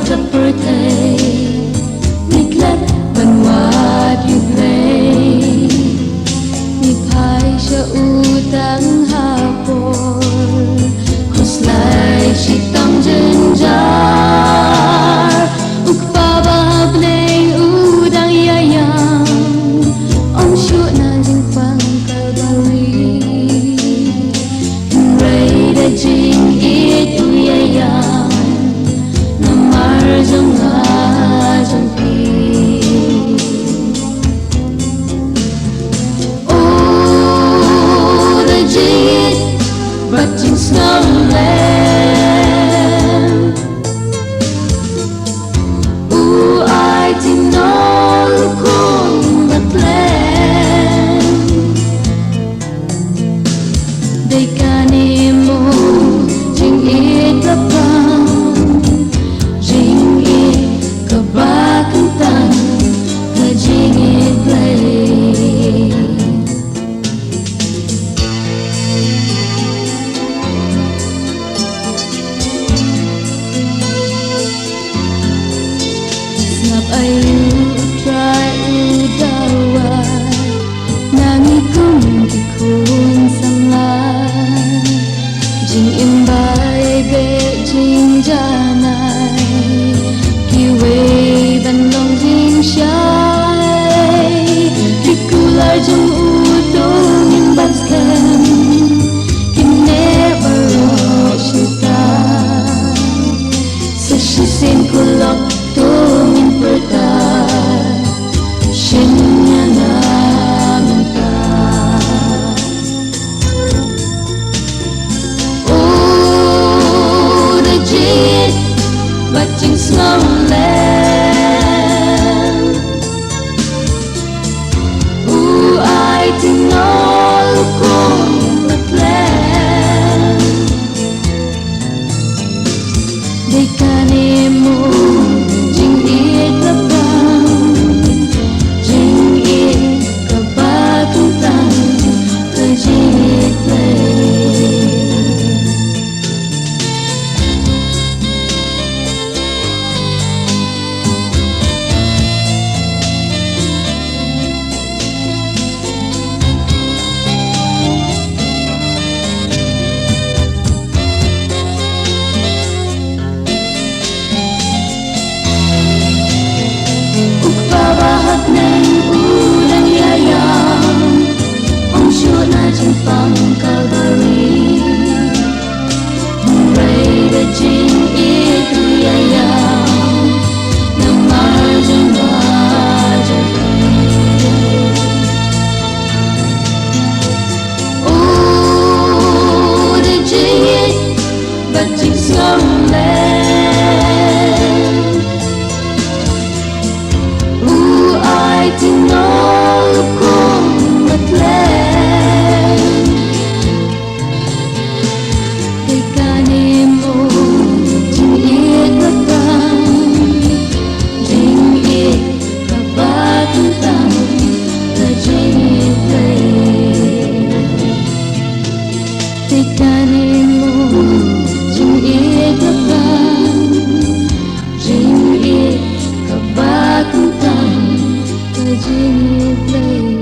tập bơi thầy nghịch lết văn hóa yêu play nghịch phai cho u tang hapon khuslai shitom jynjar ukpabab nei udang yayang om shu na jing phang kalbari ray da jing it uyayang namar jong nga jong pi oh the jit but jing snowland ooh I didn't know kung batlen they kanimo jing it lapang jing it kabakang tang na jing it play snap ayu try udawa nangi kum dikun sanga jing imbai be jing janai kiwe ban long jing shai dikular jung utong in baskan kim never shita sa shisin kulok tungin perta shinya naman ta oh the jit batching snowland ooh I didn't know kung batlen they kanimo jing it lapang jing it kabakang tang ka jing it play ukpabahag ng ulang yayang om shu na jing phang kalbari ray da jing it uyayang namar jong nga jong pi oh the jing it but jing snowland ooh I didn't know kung batlen they kanimo jing it lapang jing it kabakang tang ka jing it play they kanimo jing it lapang jing it kabakang tang ka jing it play